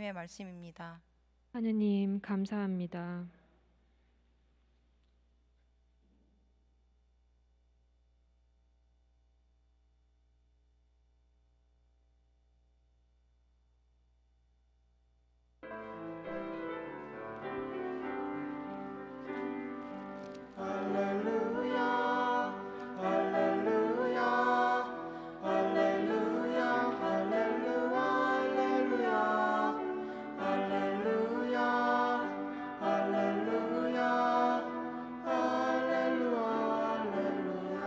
하나님의 말씀입니다. 하느님 감사합니다. 할렐루야 할렐루야 할렐루야 할렐루야 할렐루야 할렐루야 할렐루야 할렐루야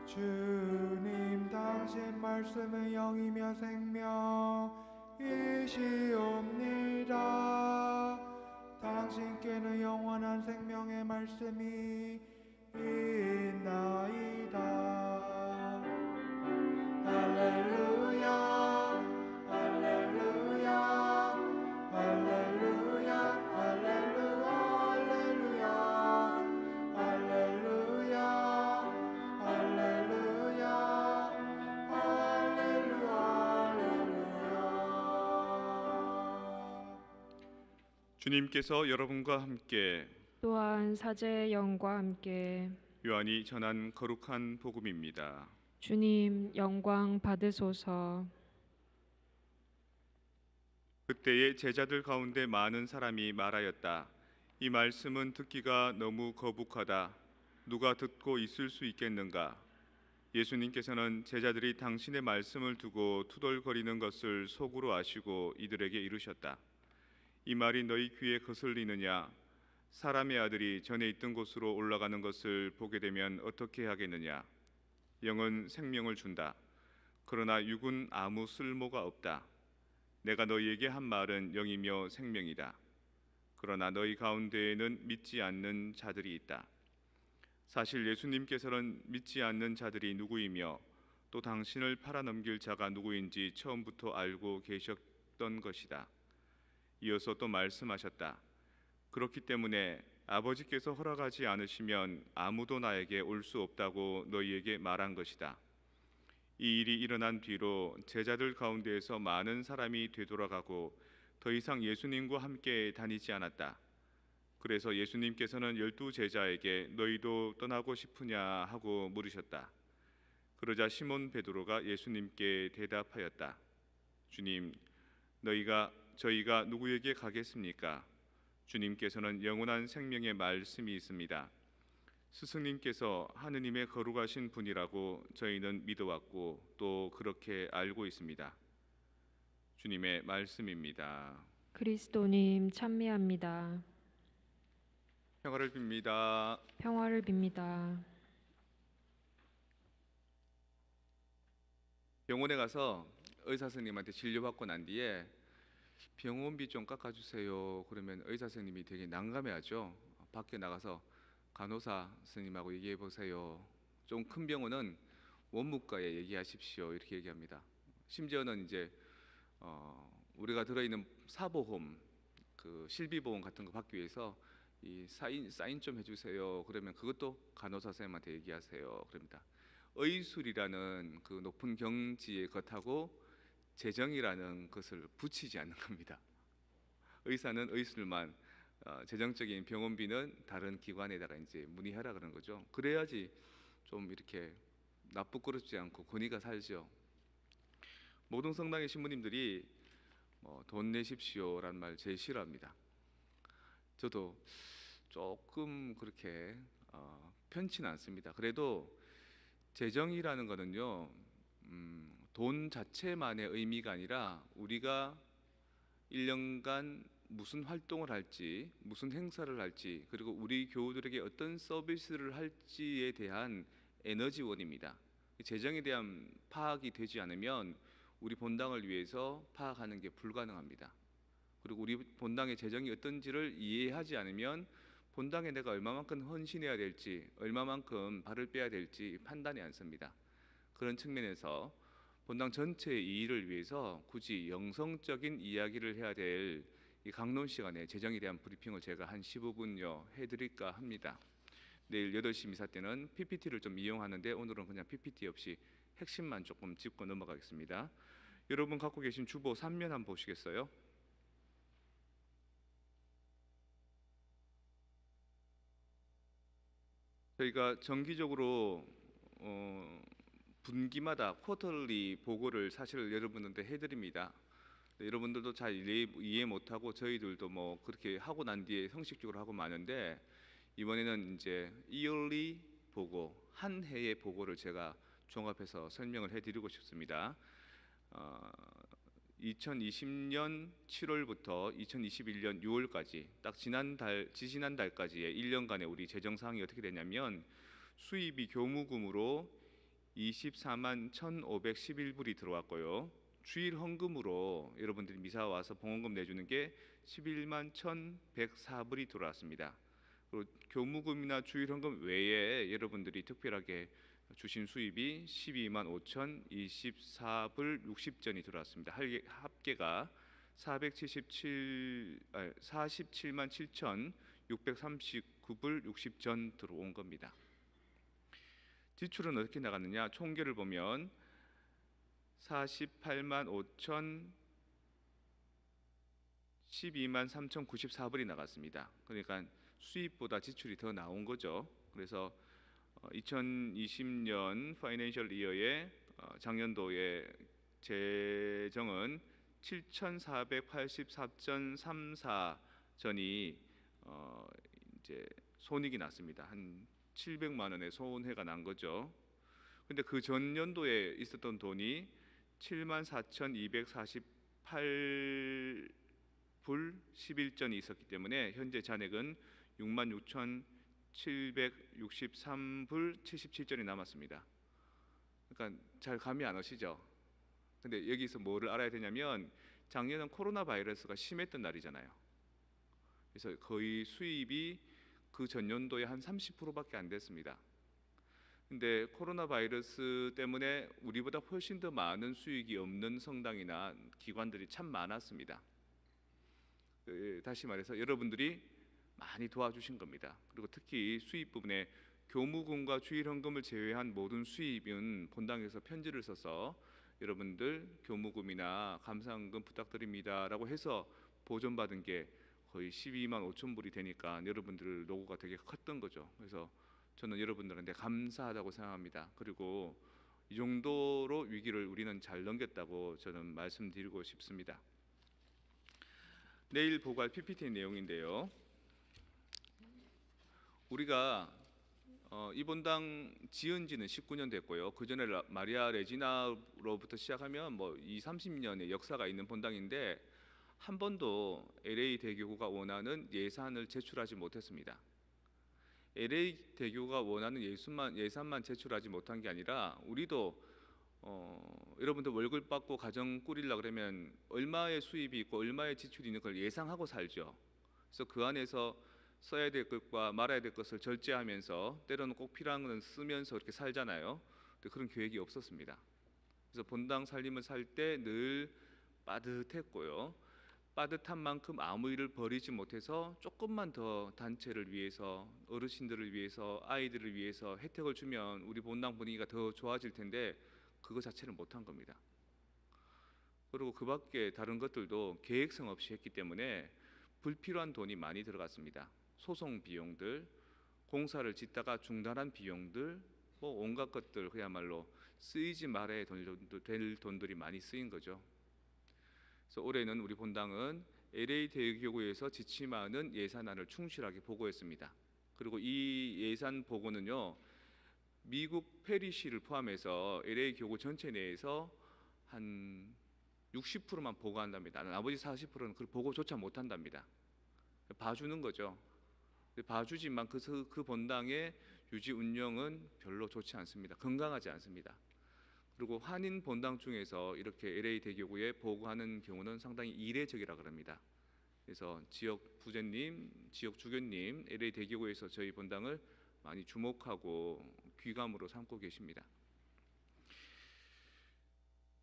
주님 당신 말씀은 영이며 생명이시옵니다. 당신께는 영원한 생명의 말씀이 있나이다. 할렐루야 할렐루야 할렐루야 할렐루야 할렐루야 할렐루야 할렐루야 할렐루야. 주님께서 여러분과 함께 또한 사제의 영과 함께 요한이 전한 거룩한 복음입니다. 주님 영광 받으소서. 그때의 제자들 가운데 많은 사람이 말하였다. 이 말씀은 듣기가 너무 거북하다. 누가 듣고 있을 수 있겠는가? 예수님께서는 제자들이 당신의 말씀을 두고 투덜거리는 것을 속으로 아시고 이들에게 이르셨다. 이 말이 너희 귀에 거슬리느냐? 사람의 아들이 전에 있던 곳으로 올라가는 것을 보게 되면 어떻게 하겠느냐? 영은 생명을 준다. 그러나 육은 아무 쓸모가 없다. 내가 너희에게 한 말은 영이며 생명이다. 그러나 너희 가운데에는 믿지 않는 자들이 있다. 사실 예수님께서는 믿지 않는 자들이 누구이며 또 당신을 팔아넘길 자가 누구인지 처음부터 알고 계셨던 것이다. 이어서 또 말씀하셨다. 그렇기 때문에 아버지께서 허락하지 않으시면 아무도 나에게 올 수 없다고 너희에게 말한 것이다. 이 일이 일어난 뒤로 제자들 가운데에서 많은 사람이 되돌아가고 더 이상 예수님과 함께 다니지 않았다. 그래서 예수님께서는 12 제자에게 너희도 떠나고 싶으냐 하고 물으셨다. 그러자 시몬 베드로가 예수님께 대답하였다. 주님, 저희가 누구에게 가겠습니까? 주님께서는 영원한 생명의 말씀이 있습니다. 스승님께서 하느님의 거룩하신 분이라고 저희는 믿어왔고 또 그렇게 알고 있습니다. 주님의 말씀입니다. 그리스도님 찬미합니다. 평화를 빕니다. 평화를 빕니다. 병원에 가서 의사 선생님한테 진료받고 난 뒤에 병원비 좀 깎아주세요. 그러면 의사 선생님이 되게 난감해하죠. 밖에 나가서 간호사 선생님하고 얘기해 보세요. 좀 큰 병원은 원무과에 얘기하십시오. 이렇게 얘기합니다. 심지어는 이제 우리가 들어있는 사보험, 그 실비보험 같은 거 받기 위해서 이 사인 좀 해주세요. 그러면 그것도 간호사 선생님한테 얘기하세요. 그럽니다. 의술이라는 그 높은 경지의 것하고 재정이라는 것을 붙이지 않는 겁니다. 의사는 의술만, 재정적인 병원비는 다른 기관에다가 이제 문의하라 그런 거죠. 그래야지 좀 이렇게 나쁘고럽지 않고 권위가 살죠. 모든 성당의 신부님들이 돈 내십시오라는 말 제일 싫어합니다. 저도 조금 그렇게 편치는 않습니다. 그래도 재정이라는 거는요, 돈 자체만의 의미가 아니라 우리가 1년간 무슨 활동을 할지, 무슨 행사를 할지, 그리고 우리 교우들에게 어떤 서비스를 할지에 대한 에너지원입니다. 재정에 대한 파악이 되지 않으면 우리 본당을 위해서 파악하는 게 불가능합니다. 그리고 우리 본당의 재정이 어떤지를 이해하지 않으면 본당에 내가 얼마만큼 헌신해야 될지, 얼마만큼 발을 빼야 될지 판단이 안 섭니다. 그런 측면에서 본당 전체의 이익을 위해서 굳이 영성적인 이야기를 해야 될 이 강론 시간에 재정에 대한 브리핑을 제가 한 15분여 해드릴까 합니다. 내일 8시 미사 때는 PPT를 좀 이용하는데 오늘은 그냥 PPT 없이 핵심만 조금 짚고 넘어가겠습니다. 여러분 갖고 계신 주보 3면 한번 보시겠어요? 저희가 정기적으로 분기마다 쿼터리 보고를 사실 여러분한테 해드립니다. 여러분들도 잘 이해 못하고 저희들도 뭐 그렇게 하고 난 뒤에 형식적으로 하고 마는데, 이번에는 이제 이얼리 보고, 한 해의 보고를 제가 종합해서 설명을 해드리고 싶습니다. 2020년 7월부터 2021년 6월까지 딱 지지난달까지의 1년간의 우리 재정 상황이 어떻게 되냐면, 수입이 교무금으로 24만 1,511불이 들어왔고요. 주일 헌금으로 여러분들이 미사 와서 봉헌금 내주는 게 11만 1,104불이 들어왔습니다. 그리고 교무금이나 주일 헌금 외에 여러분들이 특별하게 주신 수입이 12만 5,024불 60전이 들어왔습니다. 합계가 47만 7,639불 60전 들어온 겁니다. 지출은 어떻게 나갔느냐? 총계를 보면 48만 5천 12만 3,094불이 나갔습니다. 그러니까 수입보다 지출이 더 나온 거죠. 그래서 2020년 파이낸셜 이어의 작년도의 재정은 7,484.34전이 이제 손익이 났습니다. 한 700만 원의 손해가 난 거죠. 근데 그 전년도에 있었던 돈이 7만 4,248불 11전이 있었기 때문에 현재 잔액은 6만 6,763불 77전이 남았습니다. 그러니까 잘 감이 안 오시죠? 근데 여기서 뭐를 알아야 되냐면, 작년은 코로나 바이러스가 심했던 날이잖아요. 그래서 거의 수입이 그 전년도에 한 30%밖에 안 됐습니다. 근데 코로나 바이러스 때문에 우리보다 훨씬 더 많은 수익이 없는 성당이나 기관들이 참 많았습니다. 다시 말해서 여러분들이 많이 도와주신 겁니다. 그리고 특히 수입 부분에 교무금과 주일헌금을 제외한 모든 수입은 본당에서 편지를 써서 여러분들 교무금이나 감사헌금 부탁드립니다라고 해서 보존받은 게 거의 12만 5천 불이 되니까 여러분들 노고가 되게 컸던 거죠. 그래서 저는 여러분들한테 감사하다고 생각합니다. 그리고 이 정도로 위기를 우리는 잘 넘겼다고 저는 말씀드리고 싶습니다. 내일 보고할 PPT 내용인데요. 우리가 이 본당 지은 지는 19년 됐고요. 그 전에 마리아 레지나로부터 시작하면 뭐 30년의 역사가 있는 본당인데, 한 번도 LA 대교구가 원하는 예산을 제출하지 못했습니다. LA 대교가 원하는 예산만 제출하지 못한 게 아니라, 우리도 여러분들 월급 받고 가정 꾸리려 그러면 얼마의 수입이 있고 얼마의 지출이 있는 걸 예상하고 살죠. 그래서 그 안에서 써야 될 것과 말아야 될 것을 절제하면서, 때로는 꼭 필요한 것은 쓰면서 이렇게 살잖아요. 근데 그런 계획이 없었습니다. 그래서 본당 살림을 살 때 늘 빠듯했고요. 빠듯한 만큼 아무 일을 벌이지 못해서 조금만 더 단체를 위해서, 어르신들을 위해서, 아이들을 위해서 혜택을 주면 우리 본당 분위기가 더 좋아질 텐데 그거 자체를 못한 겁니다. 그리고 그 밖에 다른 것들도 계획성 없이 했기 때문에 불필요한 돈이 많이 들어갔습니다. 소송 비용들, 공사를 짓다가 중단한 비용들, 뭐 온갖 것들, 그야말로 쓰이지 말아야 될 돈들이 많이 쓰인 거죠. 그래서 올해는 우리 본당은 LA 대교구에서 지침하는 예산안을 충실하게 보고했습니다. 그리고 이 예산 보고는요, 미국 페리시를 포함해서 LA 교구 전체 내에서 한 60%만 보고한답니다. 나머지 40%는 그 보고조차 못한답니다. 봐주는 거죠. 봐주지만 그 본당의 유지 운영은 별로 좋지 않습니다. 건강하지 않습니다. 그리고 한인 본당 중에서 이렇게 LA 대교구에 보고하는 경우는 상당히 이례적이라 그럽니다. 그래서 지역 부제님, 지역 주교님, LA 대교구에서 저희 본당을 많이 주목하고 귀감으로 삼고 계십니다.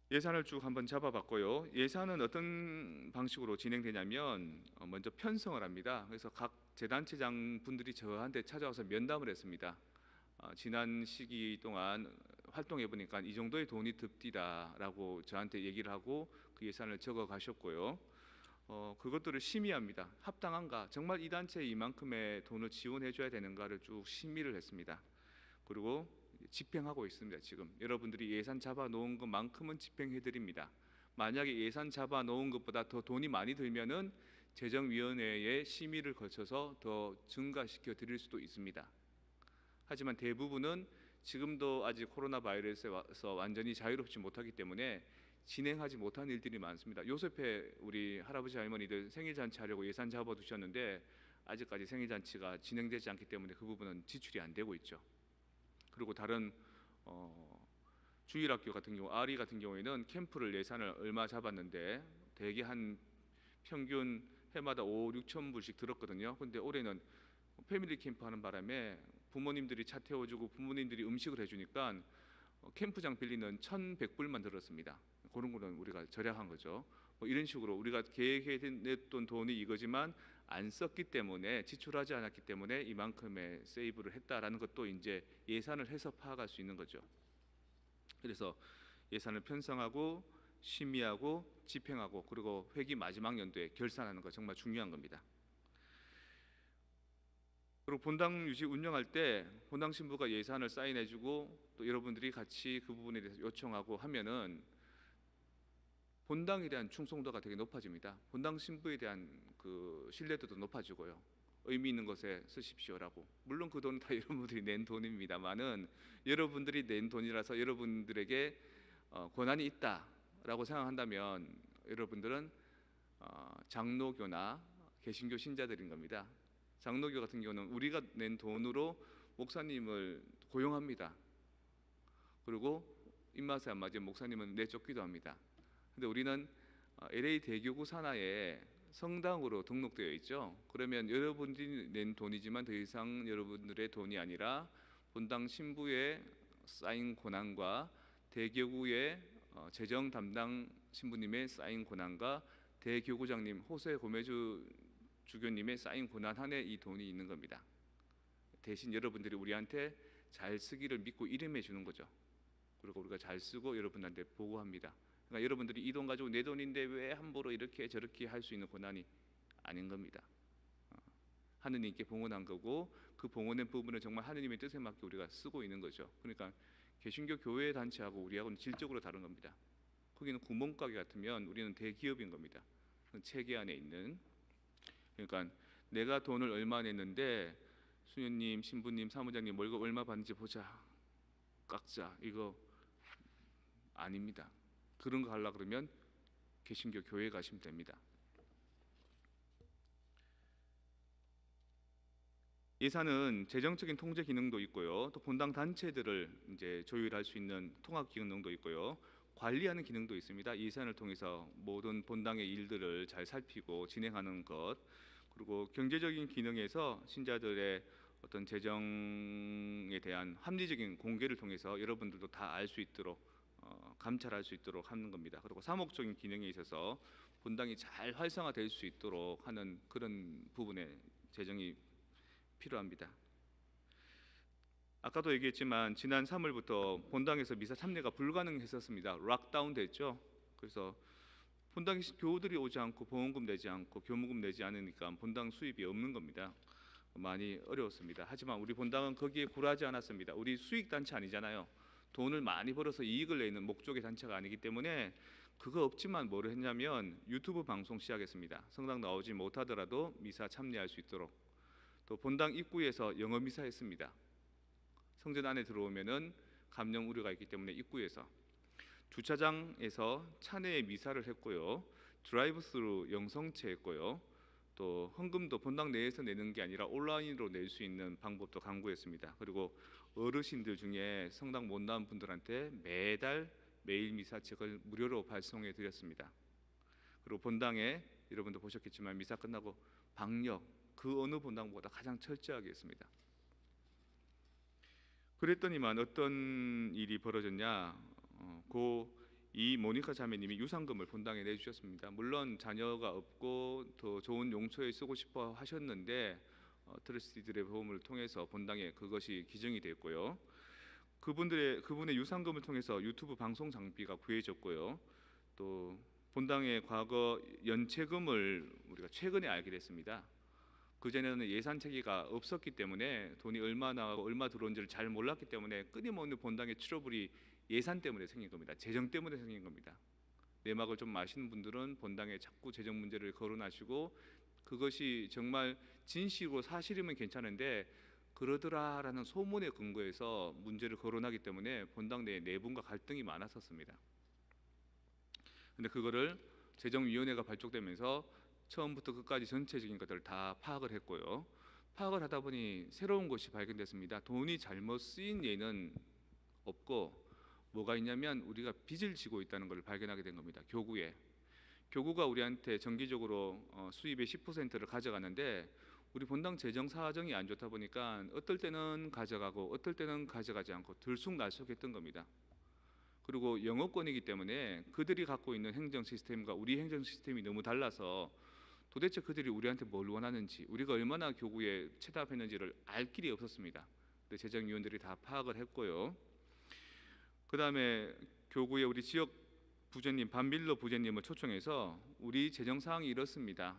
예산을 쭉 한번 잡아봤고요. 예산은 어떤 방식으로 진행되냐면, 먼저 편성을 합니다. 그래서 각 재단체장 분들이 저한테 찾아와서 면담을 했습니다. 지난 시기 동안 활동해 보니까 이 정도의 돈이 듭디다라고 저한테 얘기를 하고 그 예산을 적어 가셨고요. 그것들을 심의합니다. 합당한가? 정말 이 단체에 이만큼의 돈을 지원해 줘야 되는가를 쭉 심의를 했습니다. 그리고 집행하고 있습니다. 지금 여러분들이 예산 잡아 놓은 것만큼은 집행해 드립니다. 만약에 예산 잡아 놓은 것보다 더 돈이 많이 들면은 재정위원회의 심의를 거쳐서 더 증가시켜 드릴 수도 있습니다. 하지만 대부분은 지금도 아직 코로나 바이러스에서 완전히 자유롭지 못하기 때문에 진행하지 못한 일들이 많습니다. 요셉에 우리 할아버지 할머니들 생일 잔치하려고 예산 잡아 두셨는데 아직까지 생일 잔치가 진행되지 않기 때문에 그 부분은 지출이 안 되고 있죠. 그리고 다른 주일학교 같은 경우, 아리 같은 경우에는 캠프를 예산을 얼마 잡았는데 대개 한 평균 해마다 5, 6천 불씩 들었거든요. 근데 올해는 패밀리 캠프 하는 바람에 부모님들이 차 태워주고 부모님들이 음식을 해주니까 캠프장 빌리는 1,100불만 들었습니다. 그런 거는 우리가 절약한 거죠. 뭐 이런 식으로 우리가 계획했던 돈이 이거지만 안 썼기 때문에, 지출하지 않았기 때문에 이만큼의 세이브를 했다라는 것도 이제 예산을 해서 파악할 수 있는 거죠. 그래서 예산을 편성하고 심의하고 집행하고 그리고 회기 마지막 연도에 결산하는 거 정말 중요한 겁니다. 그리고 본당 유지 운영할 때 본당 신부가 예산을 사인해주고 또 여러분들이 같이 그 부분에 대해서 요청하고 하면은 본당에 대한 충성도가 되게 높아집니다. 본당 신부에 대한 그 신뢰도도 높아지고요. 의미 있는 것에 쓰십시오라고. 물론 그 돈은 다 여러분들이 낸 돈입니다만은 여러분들이 낸 돈이라서 여러분들에게 권한이 있다라고 생각한다면 여러분들은 장로교나 개신교 신자들인 겁니다. 장로교 같은 경우는 우리가 낸 돈으로 목사님을 고용합니다. 그리고 입맛에 안 맞으면 목사님은 내쫓기도 합니다. 근데 우리는 LA 대교구 산하에 성당으로 등록되어 있죠. 그러면 여러분들이 낸 돈이지만 더 이상 여러분들의 돈이 아니라 본당 신부의 사인 권한과 대교구의 재정 담당 신부님의 사인 권한과 대교구장님 호세 고매주 주교님의 사인 권한 안에 이 돈이 있는 겁니다. 대신 여러분들이 우리한테 잘 쓰기를 믿고 이름해 주는 거죠. 그리고 우리가 잘 쓰고 여러분한테 보고합니다. 그러니까 여러분들이 이 돈 가지고 내 돈인데 왜 함부로 이렇게 저렇게 할 수 있는 권한이 아닌 겁니다. 하느님께 봉헌한 거고 그 봉헌된 부분을 정말 하느님의 뜻에 맞게 우리가 쓰고 있는 거죠. 그러니까 개신교 교회 단체하고 우리하고는 질적으로 다른 겁니다. 거기는 구멍가게 같으면 우리는 대기업인 겁니다. 체계 안에 있는. 그러니까 내가 돈을 얼마 냈는데 수녀님, 신부님, 사무장님 월급 얼마 받는지 보자, 깎자, 이거 아닙니다. 그런 거 하려고 그러면 개신교 교회 가시면 됩니다. 예산은 재정적인 통제 기능도 있고요. 또 본당 단체들을 이제 조율할 수 있는 통합 기능도 있고요. 관리하는 기능도 있습니다. 예산을 통해서 모든 본당의 일들을 잘 살피고 진행하는 것. 그리고 경제적인 기능에서 신자들의 어떤 재정에 대한 합리적인 공개를 통해서 여러분들도 다 알 수 있도록 감찰할 수 있도록 하는 겁니다. 그리고 사목적인 기능에 있어서 본당이 잘 활성화될 수 있도록 하는 그런 부분에 재정이 필요합니다. 아까도 얘기했지만 지난 3월부터 본당에서 미사 참여가 불가능했었습니다. 락다운 됐죠. 그래서 본당 교우들이 오지 않고 보험금 내지 않고 교무금 내지 않으니까 본당 수입이 없는 겁니다. 많이 어려웠습니다. 하지만 우리 본당은 거기에 굴하지 않았습니다. 우리 수익 단체 아니잖아요. 돈을 많이 벌어서 이익을 내는 목적의 단체가 아니기 때문에 그거 없지만 뭐를 했냐면 유튜브 방송 시작했습니다. 성당 나오지 못하더라도 미사 참여할 수 있도록. 또 본당 입구에서 영어 미사 했습니다. 성전 안에 들어오면은 감염 우려가 있기 때문에 입구에서. 주차장에서 차내에 미사를 했고요. 드라이브스루 영성체 했고요. 또 헌금도 본당 내에서 내는 게 아니라 온라인으로 낼 수 있는 방법도 강구했습니다. 그리고 어르신들 중에 성당 못 나온 분들한테 매달 매일 미사책을 무료로 발송해 드렸습니다. 그리고 본당에 여러분도 보셨겠지만 미사 끝나고 방역 그 어느 본당보다 가장 철저하게 했습니다. 그랬더니만 어떤 일이 벌어졌냐? 이 모니카 자매님이 유상금을 본당에 내주셨습니다. 물론 자녀가 없고 더 좋은 용처에 쓰고 싶어 하셨는데 트러스티들의 보험을 통해서 본당에 그것이 기증이 됐고요. 그분의 유상금을 통해서 유튜브 방송 장비가 구해졌고요. 또 본당의 과거 연체금을 우리가 최근에 알게 됐습니다. 그전에는 예산 체계가 없었기 때문에 돈이 얼마 나가고 얼마 들어온지를 잘 몰랐기 때문에 끊임없는 본당의 트러블이 예산 때문에 생긴 겁니다. 재정 때문에 생긴 겁니다. 내막을 좀 아시는 분들은 본당에 자꾸 재정 문제를 거론하시고 그것이 정말 진실이고 사실이면 괜찮은데 그러더라라는 소문에 근거해서 문제를 거론하기 때문에 본당 내 내분과 갈등이 많았었습니다. 근데 그거를 재정위원회가 발족되면서 처음부터 끝까지 전체적인 것들을 다 파악을 했고요. 파악을 하다 보니 새로운 것이 발견됐습니다. 돈이 잘못 쓰인 예는 없고 뭐가 있냐면 우리가 빚을 지고 있다는 것을 발견하게 된 겁니다. 교구가 우리한테 정기적으로 수입의 10%를 가져가는데 우리 본당 재정 사정이 안 좋다 보니까 어떨 때는 가져가고 어떨 때는 가져가지 않고 들쑥날쑥했던 겁니다. 그리고 영어권이기 때문에 그들이 갖고 있는 행정 시스템과 우리 행정 시스템이 너무 달라서 도대체 그들이 우리한테 뭘 원하는지 우리가 얼마나 교구에 체납했는지를 알 길이 없었습니다. 근데 재정위원들이 다 파악을 했고요. 그 다음에 교구에 우리 지역 부제님 반빌러 부제님을 초청해서 우리 재정 상황이 이렇습니다.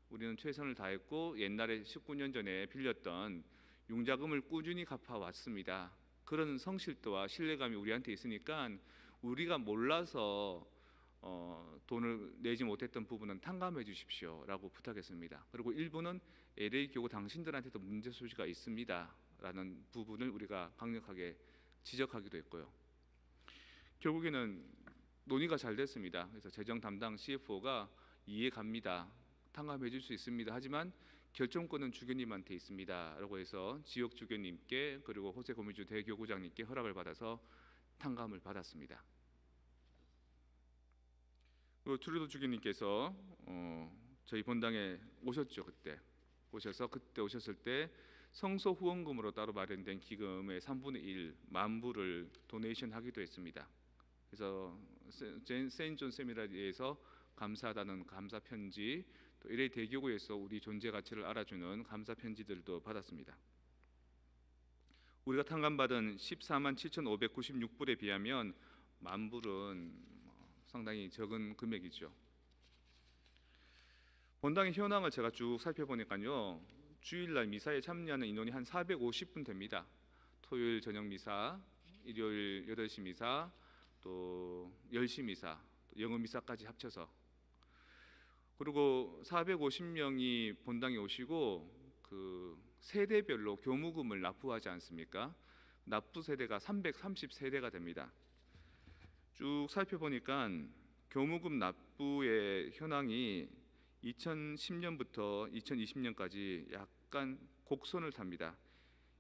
우리는 최선을 다했고 옛날에 19년 전에 빌렸던 융자금을 꾸준히 갚아왔습니다. 그런 성실도와 신뢰감이 우리한테 있으니까 우리가 몰라서 돈을 내지 못했던 부분은 탕감해 주십시오라고 부탁했습니다. 그리고 일부는 LA 교구 당신들한테도 문제 소지가 있습니다라는 부분을 우리가 강력하게 지적하기도 했고요. 결국에는 논의가 잘 됐습니다. 그래서 재정 담당 CFO가 이해 갑니다. 탕감해 줄 수 있습니다. 하지만 결정권은 주교님한테 있습니다라고 해서 지역 주교님께 그리고 호세 고미주 대교구장님께 허락을 받아서 탕감을 받았습니다. 트루도 주교님께서 저희 본당에 오셨죠. 그때 오셨을 때 성소 후원금으로 따로 마련된 기금의 3분의 1 만불을 도네이션 하기도 했습니다. 그래서 세인트 존 세미나리에서 감사하다는 감사 편지, 또 LA 대교구에서 우리 존재 가치를 알아주는 감사 편지들도 받았습니다. 우리가 탕감받은 14만 7,596불에 비하면 만불은 상당히 적은 금액이죠. 본당의 현황을 제가 쭉 살펴보니까요, 주일날 미사에 참여하는 인원이 한 450분 됩니다. 토요일 저녁 미사, 일요일 8시 미사, 또 10시 미사, 또 영어 미사까지 합쳐서, 그리고 450명이 본당에 오시고 그 세대별로 교무금을 납부하지 않습니까? 납부 세대가 330세대가 됩니다. 쭉 살펴보니까 교무금 납부의 현황이 2010년부터 2020년까지 약간 곡선을 탑니다.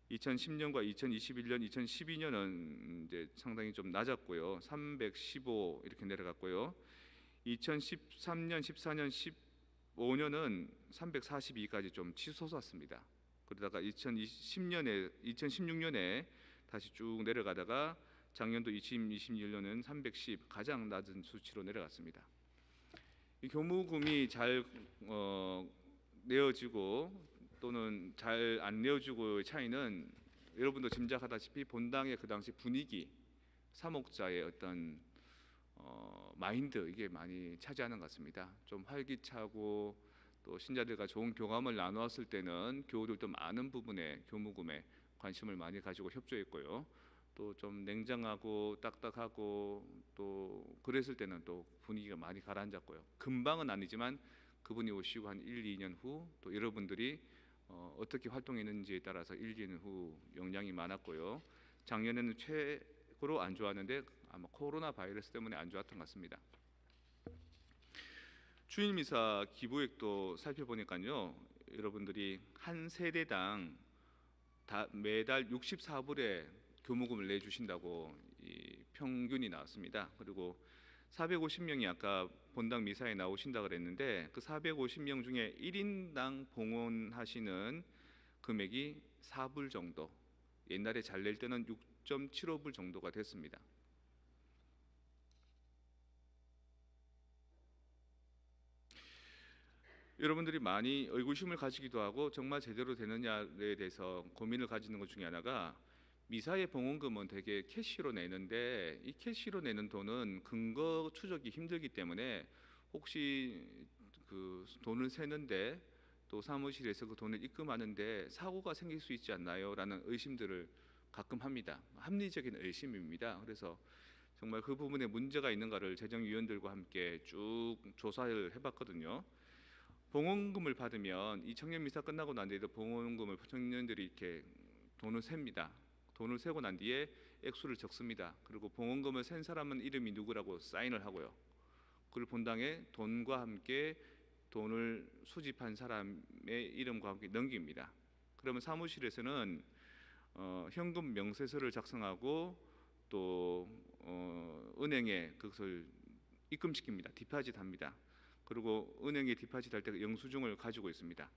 2010년과 2021년, 2012년은 이제 상당히 좀 낮았고요. 315 이렇게 내려갔고요. 2013년, 14년, 15년은 342까지 좀 치솟았습니다. 그러다가 2016년에 다시 쭉 내려가다가 작년도 2021년은 310 가장 낮은 수치로 내려갔습니다. 이 교무금이 잘 내어지고 또는 잘 안 내어지고의 차이는 여러분도 짐작하다시피 본당의 그 당시 분위기, 사목자의 어떤 마인드, 이게 많이 차지하는 것 같습니다. 좀 활기차고 또 신자들과 좋은 교감을 나누었을 때는 교우들도 많은 부분에 교무금에 관심을 많이 가지고 협조했고요. 또 좀 냉정하고 딱딱하고 또 그랬을 때는 또 분위기가 많이 가라앉았고요. 금방은 아니지만 그분이 오시고 한 1, 2년 후 또 여러분들이 어떻게 활동했는지에 따라서 1, 2년 후 영향이 많았고요. 작년에는 최고로 안 좋았는데 아마 코로나 바이러스 때문에 안 좋았던 것 같습니다. 주일 미사 기부액도 살펴보니까요, 여러분들이 한 세대당 매달 64불의 교무금을 내주신다고 이 평균이 나왔습니다. 그리고 450명이 아까 본당 미사에 나오신다 그랬는데 그 450명 중에 1인당 봉헌하시는 금액이 4불 정도, 옛날에 잘 낼 때는 6.75불 정도가 됐습니다. 여러분들이 많이 의구심을 가지기도 하고 정말 제대로 되느냐에 대해서 고민을 가지는 것 중에 하나가 미사의 봉헌금은 되게 캐시로 내는데 이 캐시로 내는 돈은 근거 추적이 힘들기 때문에 혹시 그 돈을 세는데 또 사무실에서 그 돈을 입금하는데 사고가 생길 수 있지 않나요? 라는 의심들을 가끔 합니다. 합리적인 의심입니다. 그래서 정말 그 부분에 문제가 있는가를 재정위원들과 함께 쭉 조사를 해봤거든요. 봉헌금을 받으면 이 청년 미사 끝나고 난 뒤에도 봉헌금을 청년들이 이렇게 돈을 셉니다. 돈을 세고 난 뒤에 액수를 적습니다. 그리고 봉헌금을 센 사람은 이름이 누구라고 사인을 하고요. 그걸 본당에 돈과 함께 돈을 수집한 사람의 이름과 함께 넘깁니다. 그러면 사무실에서는 현금 명세서를 작성하고 또 은행에 그것을 입금시킵니다. 디파짓 합니다. 그리고 은행에 디파짓 할 때 영수증을 가지고 있습니다.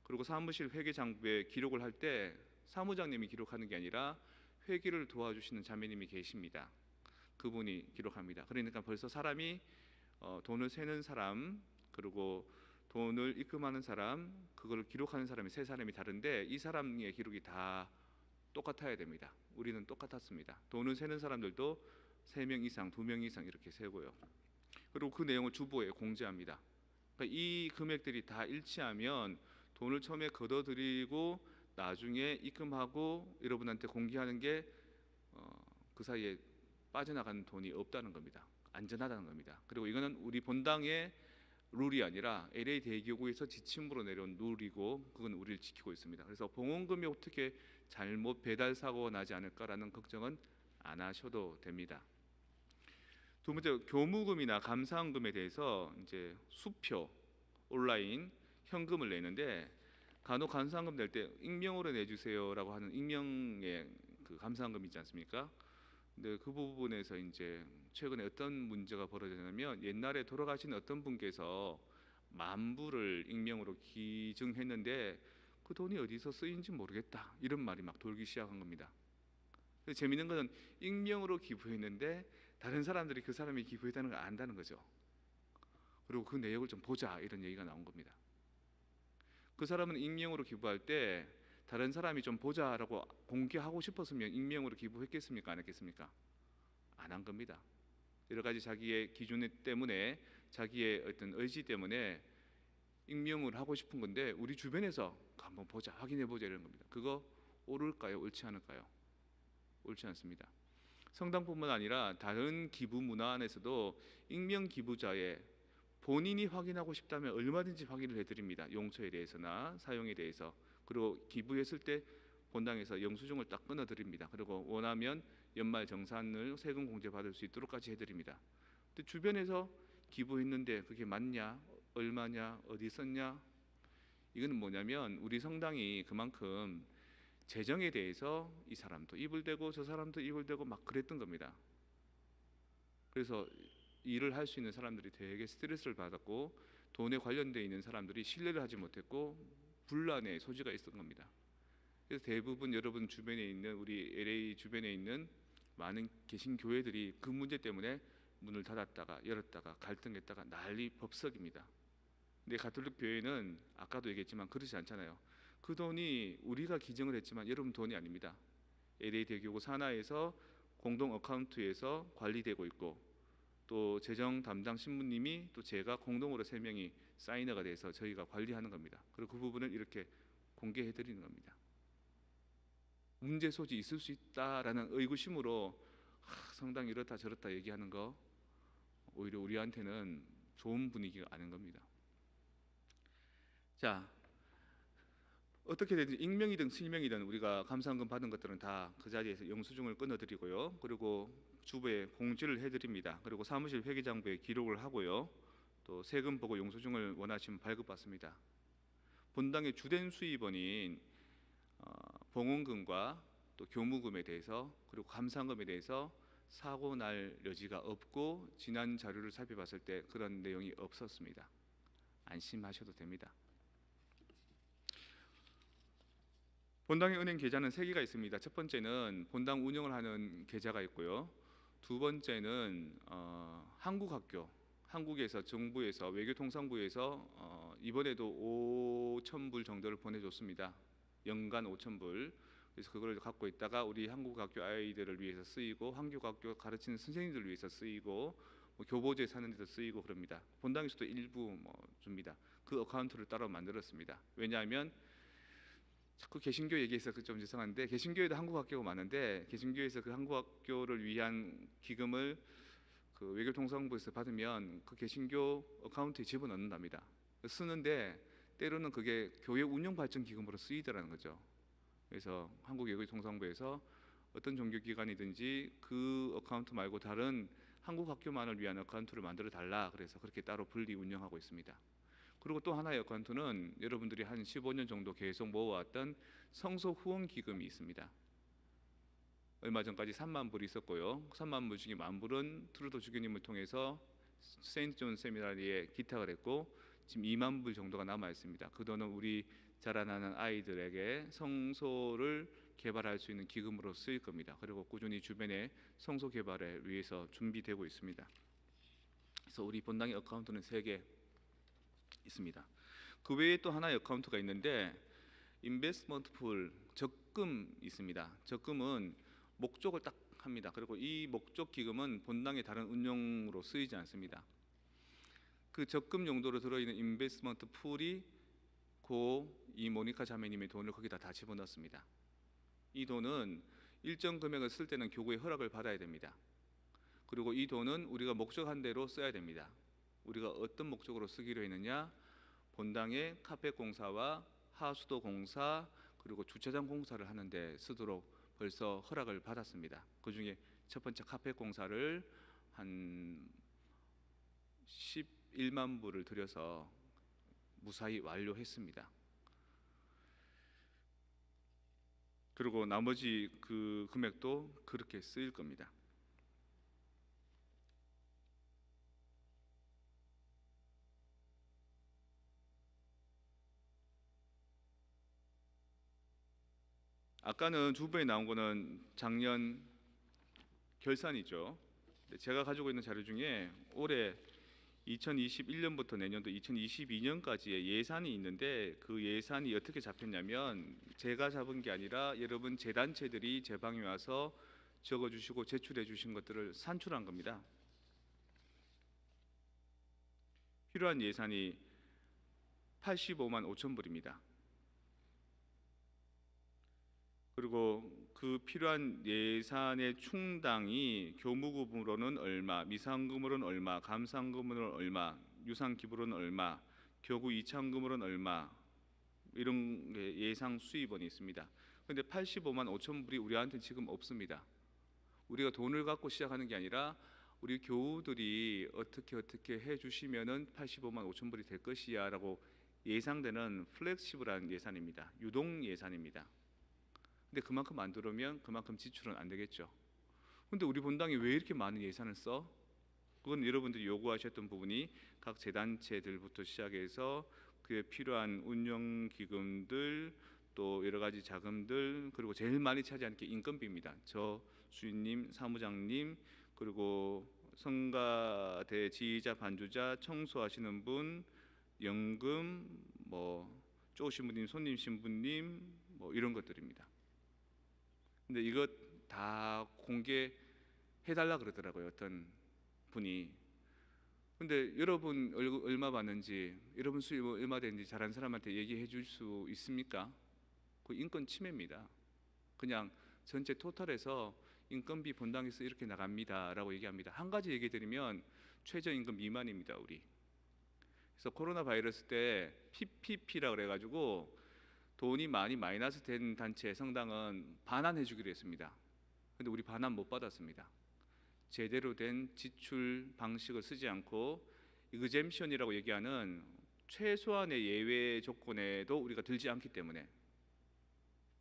그리고 사무실 회계장부에 기록을 할 때 사무장님이 기록하는 게 아니라 회계를 도와주시는 자매님이 계십니다. 그분이 기록합니다. 그러니까 벌써 사람이 돈을 세는 사람 그리고 돈을 입금하는 사람 그걸 기록하는 사람이 세 사람이 다른데 이 사람의 기록이 다 똑같아야 됩니다. 우리는 똑같았습니다. 돈을 세는 사람들도 3명 이상, 2명 이상 이렇게 세고요. 그리고 그 내용을 주보에 공지합니다. 그러니까 이 금액들이 다 일치하면 돈을 처음에 걷어들이고 나중에 입금하고 여러분한테 공개하는 게 그 사이에 빠져나가는 돈이 없다는 겁니다. 안전하다는 겁니다. 그리고 이거는 우리 본당의 룰이 아니라 LA 대교구에서 지침으로 내려온 룰이고 그건 우리를 지키고 있습니다. 그래서 봉헌금이 어떻게 잘못 배달 사고가 나지 않을까라는 걱정은 안 하셔도 됩니다. 두 번째, 교무금이나 감사원금에 대해서 이제 수표 온라인 현금을 내는데 간혹 감사원금 낼 때 익명으로 내주세요라고 하는 익명의 그 감사원금 있지 않습니까? 근데 그 부분에서 이제 최근에 어떤 문제가 벌어졌냐면 옛날에 돌아가신 어떤 분께서 만불을 익명으로 기증했는데 그 돈이 어디서 쓰인지 모르겠다 이런 말이 막 돌기 시작한 겁니다. 근데 재밌는 것은 익명으로 기부했는데 다른 사람들이 그 사람이 기부했다는 걸 안다는 거죠. 그리고 그 내역을 좀 보자 이런 얘기가 나온 겁니다. 그 사람은 익명으로 기부할 때 다른 사람이 좀 보자라고 공개하고 싶었으면 익명으로 기부했겠습니까? 안 했겠습니까? 안 한 겁니다. 여러 가지 자기의 기준 때문에 자기의 어떤 의지 때문에 익명을 하고 싶은 건데 우리 주변에서 한번 보자 확인해 보자 이런 겁니다. 그거 옳을까요? 옳지 않을까요? 옳지 않습니다. 성당뿐만 아니라 다른 기부 문화 안에서도 익명 기부자의 본인이 확인하고 싶다면 얼마든지 확인을 해드립니다. 용처에 대해서나 사용에 대해서. 그리고 기부했을 때 본당에서 영수증을 딱 끊어드립니다. 그리고 원하면 연말 정산을 세금 공제 받을 수 있도록까지 해드립니다. 근데 주변에서 기부했는데 그게 맞냐, 얼마냐, 어디 썼냐? 이거는 뭐냐면 우리 성당이 그만큼 재정에 대해서 이 사람도 입을 대고 저 사람도 입을 대고 막 그랬던 겁니다. 그래서 일을 할 수 있는 사람들이 되게 스트레스를 받았고 돈에 관련되어 있는 사람들이 신뢰를 하지 못했고 분란의 소지가 있었던 겁니다. 그래서 대부분 여러분 주변에 있는 우리 LA 주변에 있는 많은 개신 교회들이 그 문제 때문에 문을 닫았다가 열었다가 갈등했다가 난리 법석입니다. 근데 가톨릭 교회는 아까도 얘기했지만 그렇지 않잖아요. 그 돈이 우리가 기증을 했지만 여러분 돈이 아닙니다. LA 대교구 산하에서 공동 어카운트에서 관리되고 있고 또 재정 담당 신부님이 또 제가 공동으로 3명이 사이너가 돼서 저희가 관리하는 겁니다. 그리고 그 부분을 이렇게 공개해 드리는 겁니다. 문제 소지 있을 수 있다라는 의구심으로 성당이 이렇다 저렇다 얘기하는 거 오히려 우리한테는 좋은 분위기가 아닌 겁니다. 자, 어떻게든지 익명이든 실명이든 우리가 감사원금 받은 것들은 다 그 자리에서 영수증을 끊어드리고요. 그리고 주부에 공지를 해드립니다. 그리고 사무실 회계장부에 기록을 하고요. 또 세금 보고 영수증을 원하시면 발급받습니다. 본당의 주된 수입원인 봉헌금과 또 교무금에 대해서 그리고 감사원금에 대해서 사고 날 여지가 없고 지난 자료를 살펴봤을 때 그런 내용이 없었습니다. 안심하셔도 됩니다. 본당의 은행 계좌는 3개가 있습니다. 첫 번째는 본당 운영을 하는 계좌가 있고요. 두 번째는 한국학교, 한국에서 정부에서 외교통상부에서 이번에도 5,000불 정도를 보내줬습니다. 연간 5,000불. 그래서 그걸 갖고 있다가 우리 한국 학교 아이들을 위해서 쓰이고 한국 학교 가르치는 선생님들을 위해서 쓰이고 뭐 교보제 사는 데도 쓰이고 그럽니다. 본당에서도 일부 뭐 줍니다. 그 어카운트를 따로 만들었습니다. 왜냐하면 자꾸 개신교 얘기해서 좀 죄송한데 개신교에도 한국 학교가 많은데 개신교에서 그 한국 학교를 위한 기금을 그 외교통상부에서 받으면 그 개신교 어카운트에 집어넣는답니다. 쓰는데 때로는 그게 교회 운영 발전 기금으로 쓰이더라는 거죠. 그래서 한국 외교통상부에서 어떤 종교기관이든지 그 어카운트 말고 다른 한국 학교만을 위한 어카운트를 만들어 달라. 그래서 그렇게 따로 분리 운영하고 있습니다. 그리고 또 하나의 어카운트는 여러분들이 한 15년 정도 계속 모아왔던 성소 후원 기금이 있습니다. 얼마 전까지 3만 불이 있었고요. 3만 불 중에 1만 불은 트루도 주교님을 통해서 세인트 존 세미나리에 기탁을 했고 지금 2만 불 정도가 남아 있습니다. 그 돈은 우리 자라나는 아이들에게 성소를 개발할 수 있는 기금으로 쓰일 겁니다. 그리고 꾸준히 주변에 성소 개발에 위해서 준비되고 있습니다. 그래서 우리 본당의 어카운트는 3개 있습니다. 그 외에 또 하나의 어카운트가 있는데 인베스트먼트 풀 적금 있습니다. 적금은 목적을 딱 합니다. 그리고 이 목적 기금은 본당의 다른 운용으로 쓰이지 않습니다. 그 적금 용도로 들어있는 인베스트먼트 풀이 이 모니카 자매님의 돈을 거기다 다 집어넣습니다. 이 돈은 일정 금액을 쓸 때는 교구의 허락을 받아야 됩니다. 그리고 이 돈은 우리가 목적한 대로 써야 됩니다. 우리가 어떤 목적으로 쓰기로 했느냐? 본당의 카펫 공사와 하수도 공사 그리고 주차장 공사를 하는데 쓰도록 벌써 허락을 받았습니다. 그 중에 첫 번째 카펫 공사를 한 11만 불을 들여서 무사히 완료했습니다. 그리고 나머지 그 금액도 그렇게 쓰일 겁니다. 아까는 주부에 나온 거는 작년 결산이죠. 제가 가지고 있는 자료 중에 올해 2021년부터 내년도 2022년까지의 예산이 있는데 그 예산이 어떻게 잡혔냐면 제가 잡은 게 아니라 여러분 재단체들이 제 방에 와서 적어주시고 제출해 주신 것들을 산출한 겁니다. 필요한 예산이 85만 5천 불입니다. 그리고 그 필요한 예산의 충당이 교무금으로는 얼마, 미상금으로는 얼마, 감상금으로는 얼마, 유상기부로는 얼마, 교구 이창금으로는 얼마 이런 예상 수입원이 있습니다. 그런데 85만 5천 불이 우리한테 지금 없습니다. 우리가 돈을 갖고 시작하는 게 아니라 우리 교우들이 어떻게 해주시면은 85만 5천 불이 될 것이야라고 예상되는 플렉시블한 예산입니다. 유동 예산입니다. 근데 그만큼 안 들어오면 그만큼 지출은 안 되겠죠. 근데 우리 본당이 왜 이렇게 많은 예산을 써? 그건 여러분들이 요구하셨던 부분이 각 재단체들부터 시작해서 그에 필요한 운영 기금들 또 여러 가지 자금들 그리고 제일 많이 차지하는 게 인건비입니다. 저 주인님, 사무장님 그리고 성가대 지휘자, 반주자, 청소하시는 분, 연금, 뭐 쪼신부님, 손님 신부님 뭐 이런 것들입니다. 근데 이것 다 공개해달라 그러더라고요. 어떤 분이. 근데 여러분 얼마 받는지, 여러분 수입 얼마 되는지 잘하는 사람한테 얘기해 줄 수 있습니까? 그 인권 침해입니다. 그냥 전체 토탈에서 인건비 본당에서 이렇게 나갑니다라고 얘기합니다. 한 가지 얘기 드리면 최저임금 미만입니다. 우리. 그래서 코로나 바이러스 때 PPP라 그래가지고 돈이 많이 마이너스 된 단체 성당은 반환해 주기로 했습니다. 근데 우리 반환 못 받았습니다. 제대로 된 지출 방식을 쓰지 않고 이그젬션이라고 얘기하는 최소한의 예외 조건에도 우리가 들지 않기 때문에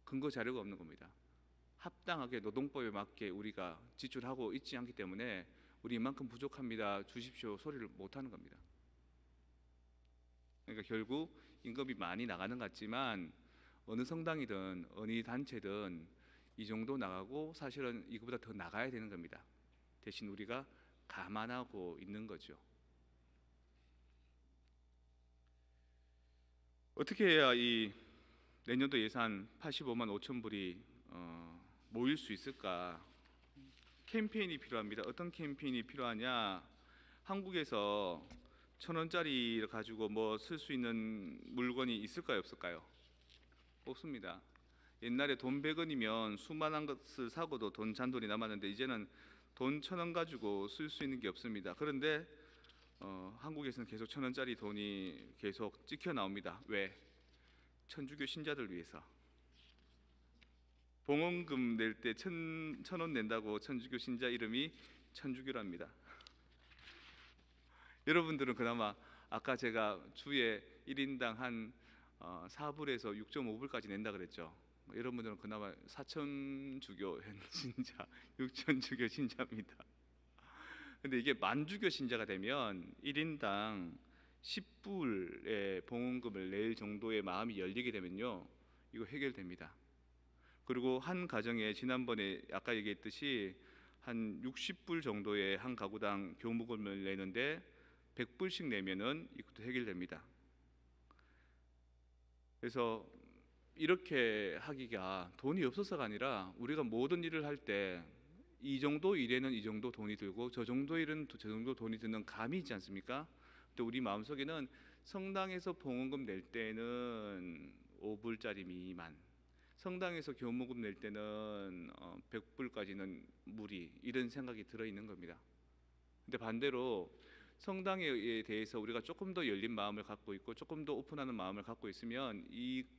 근거 자료가 없는 겁니다. 합당하게 노동법에 맞게 우리가 지출하고 있지 않기 때문에 우리 이만큼 부족합니다. 주십시오 소리를 못 하는 겁니다. 그러니까 결국 임금이 많이 나가는 것 같지만 어느 성당이든 어느 단체든 이 정도 나가고 사실은 이거보다 더 나가야 되는 겁니다. 대신 우리가 감안하고 있는 거죠. 어떻게 해야 이 내년도 예산 85만 5천 불이 모일 수 있을까? 캠페인이 필요합니다. 어떤 캠페인이 필요하냐? 한국에서 1,000원짜리를 가지고 뭐 쓸 수 있는 물건이 있을까요, 없을까요? 없습니다. 옛날에 돈 100원이면 수많은 것을 사고도 돈 잔돈이 남았는데 이제는 돈 1,000원 가지고 쓸 수 있는 게 없습니다. 그런데 한국에서는 계속 1,000원짜리 돈이 계속 찍혀 나옵니다. 왜? 천주교 신자들 위해서. 봉헌금 낼 때 1,000원 낸다고 천주교 신자 이름이 천주교랍니다. 여러분들은 그나마 아까 제가 주에 1인당 한 4불에서 6.5불까지 낸다 그랬죠. 여러분들은 그나마 4천주교 신자, 6천주교 신자입니다. 근데 이게 만주교 신자가 되면 1인당 10불의 봉헌금을 낼 정도의 마음이 열리게 되면요, 이거 해결됩니다. 그리고 한 가정에 지난번에 아까 얘기했듯이 한 60불 정도의 한 가구당 교무금을 내는데 100불씩 내면은 이것도 해결됩니다. 그래서 이렇게 하기가 돈이 없어서가 아니라 우리가 모든 일을 할 때 이 정도 일에는 이 정도 돈이 들고 저 정도 일은 저 정도 돈이 드는 감이 있지 않습니까? 또 우리 마음속에는 성당에서 봉헌금 낼 때는 5불짜리 미만, 성당에서 교무금 낼 때는 100불까지는 무리, 이런 생각이 들어있는 겁니다. 근데 반대로 성당에 대해서 우리가 조금 더 열린 마음을 갖고 있고 조금 더 오픈하는 마음을 갖고 있으면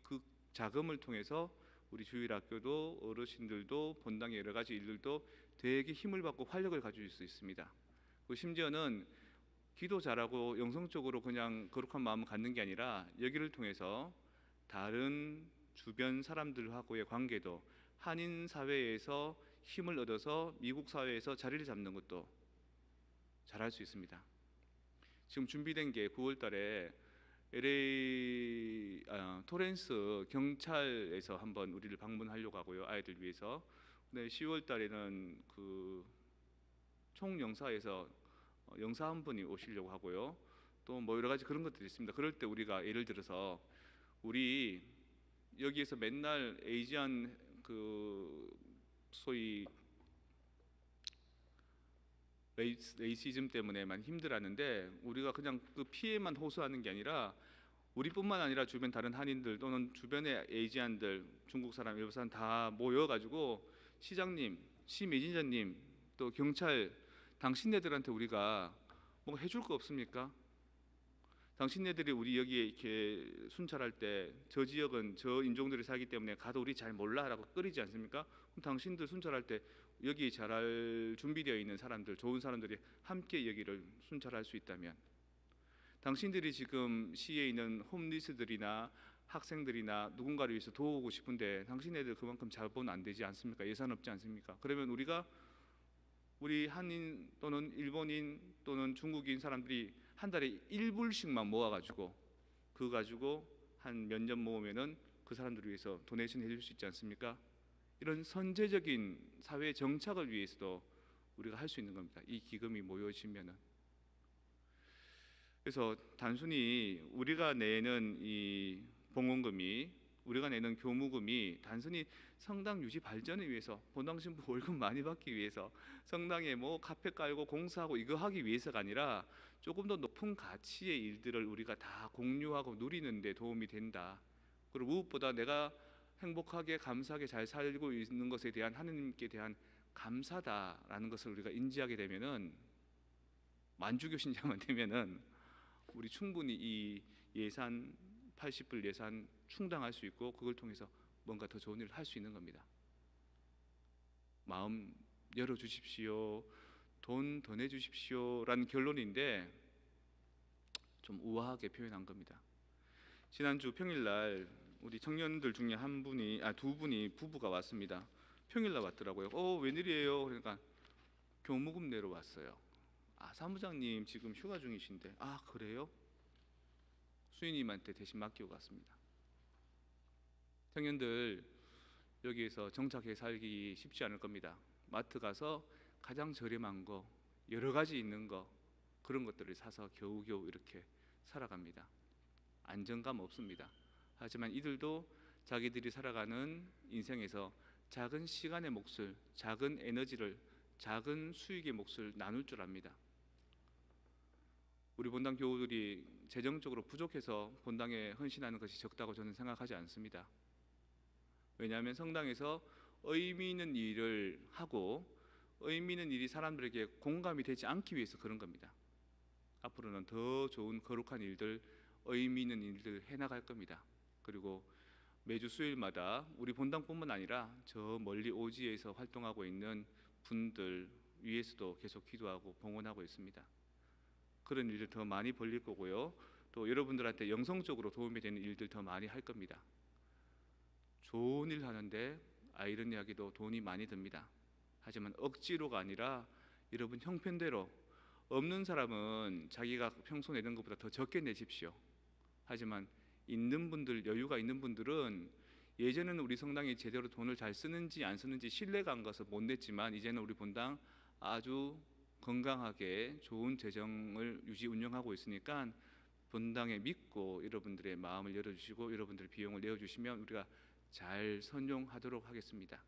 그 자금을 통해서 우리 주일학교도 어르신들도 본당의 여러 가지 일들도 되게 힘을 받고 활력을 가질 수 있습니다. 그리고 심지어는 기도 잘하고 영성적으로 그냥 거룩한 마음을 갖는 게 아니라 여기를 통해서 다른 주변 사람들하고의 관계도 한인 사회에서 힘을 얻어서 미국 사회에서 자리를 잡는 것도 잘할 수 있습니다. 지금 준비된 게 9월 달에 LA 토렌스 경찰에서 한번 우리를 방문하려고 하고요, 아이들 위해서. 근데 10월 달에는 그 총영사에서 영사 한 분이 오시려고 하고요. 또 뭐 여러 가지 그런 것들이 있습니다. 그럴 때 우리가 예를 들어서 우리 여기에서 맨날 에이지안 그 소위 레이시즘 때문에만 힘들었는데 우리가 그냥 그 피해만 호소하는 게 아니라 우리뿐만 아니라 주변 다른 한인들 또는 주변의 에이지안들, 중국 사람, 일본 사람 다 모여가지고 시장님, 시 매니저님, 또 경찰, 당신네들한테 우리가 뭔가 해줄 거 없습니까? 당신네들이 우리 여기에 이렇게 순찰할 때 저 지역은 저 인종들이 살기 때문에 가도 우리 잘 몰라라고 끓이지 않습니까? 그럼 당신들 순찰할 때 여기 잘할 준비되어 있는 사람들, 좋은 사람들이 함께 여기를 순찰할 수 있다면, 당신들이 지금 시에 있는 홈리스들이나 학생들이나 누군가를 위해서 도우고 싶은데 당신네들 그만큼 자본 안 되지 않습니까? 예산 없지 않습니까? 그러면 우리 한인 또는 일본인 또는 중국인 사람들이 한 달에 1불씩만 모아가지고 그거 가지고 한 몇 년 모으면은 그 사람들을 위해서 도네이션 해줄 수 있지 않습니까? 이런 선제적인 사회 정착을 위해서도 우리가 할 수 있는 겁니다. 이 기금이 모여지면은. 그래서 단순히 우리가 내는 이 봉헌금이, 우리가 내는 교무금이 단순히 성당 유지 발전을 위해서, 본당 신부 월급 많이 받기 위해서, 성당에 뭐 카페 깔고 공사하고 이거 하기 위해서가 아니라 조금 더 높은 가치의 일들을 우리가 다 공유하고 누리는 데 도움이 된다. 그리고 무엇보다 내가 행복하게 감사하게 잘 살고 있는 것에 대한 하느님께 대한 감사다라는 것을 우리가 인지하게 되면은, 만주교 신자만 되면은 우리 충분히 이 예산 80불 예산 충당할 수 있고 그걸 통해서 뭔가 더 좋은 일을 할 수 있는 겁니다. 마음 열어주십시오, 돈 더 내주십시오라는 결론인데 좀 우아하게 표현한 겁니다. 지난주 평일날 우리 청년들 중에 두 분이 부부가 왔습니다. 평일날 왔더라고요. 웬일이에요? 그러니까 교무금 내러 왔어요. 사무장님 지금 휴가 중이신데. 그래요? 수인님한테 대신 맡기고 갔습니다. 청년들 여기에서 정착해 살기 쉽지 않을 겁니다. 마트 가서 가장 저렴한 거, 여러 가지 있는 거, 그런 것들을 사서 겨우겨우 이렇게 살아갑니다. 안정감 없습니다. 하지만 이들도 자기들이 살아가는 인생에서 작은 시간의 몫을, 작은 에너지를, 작은 수익의 몫을 나눌 줄 압니다. 우리 본당 교우들이 재정적으로 부족해서 본당에 헌신하는 것이 적다고 저는 생각하지 않습니다. 왜냐하면 성당에서 의미 있는 일을 하고 의미 있는 일이 사람들에게 공감이 되지 않기 위해서 그런 겁니다. 앞으로는 더 좋은 거룩한 일들, 의미 있는 일들 해나갈 겁니다. 그리고 매주 수요일마다 우리 본당뿐만 아니라 저 멀리 오지에서 활동하고 있는 분들 위해서도 계속 기도하고 봉헌하고 있습니다. 그런 일들 더 많이 벌릴 거고요. 또 여러분들한테 영성적으로 도움이 되는 일들 더 많이 할 겁니다. 좋은 일 하는데 아이러니하게도 돈이 많이 듭니다. 하지만 억지로가 아니라 여러분 형편대로, 없는 사람은 자기가 평소 내는 것보다 더 적게 내십시오. 하지만 있는 분들, 여유가 있는 분들은 예전에는 우리 성당이 제대로 돈을 잘 쓰는지 안 쓰는지 신뢰가 안 가서 못 냈지만 이제는 우리 본당 아주 건강하게 좋은 재정을 유지 운영하고 있으니까 본당에 믿고 여러분들의 마음을 열어주시고 여러분들의 비용을 내어주시면 우리가 잘 선용하도록 하겠습니다.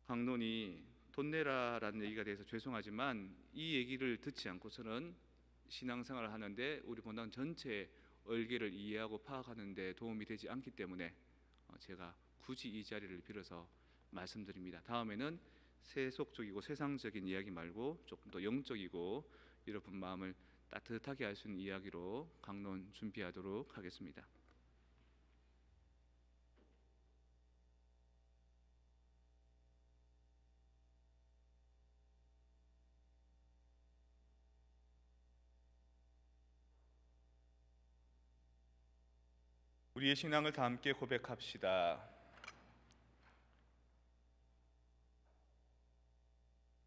강론이 돈 내라라는 얘기가 돼서 죄송하지만 이 얘기를 듣지 않고서는 신앙생활을 하는데 우리 본당 전체의 얼개를 이해하고 파악하는 데 도움이 되지 않기 때문에 제가 굳이 이 자리를 빌어서 말씀드립니다. 다음에는 세속적이고 세상적인 이야기 말고 조금 더 영적이고 여러분 마음을 따뜻하게 할 수 있는 이야기로 강론 준비하도록 하겠습니다. 우리의 신앙을 다 함께 고백합시다.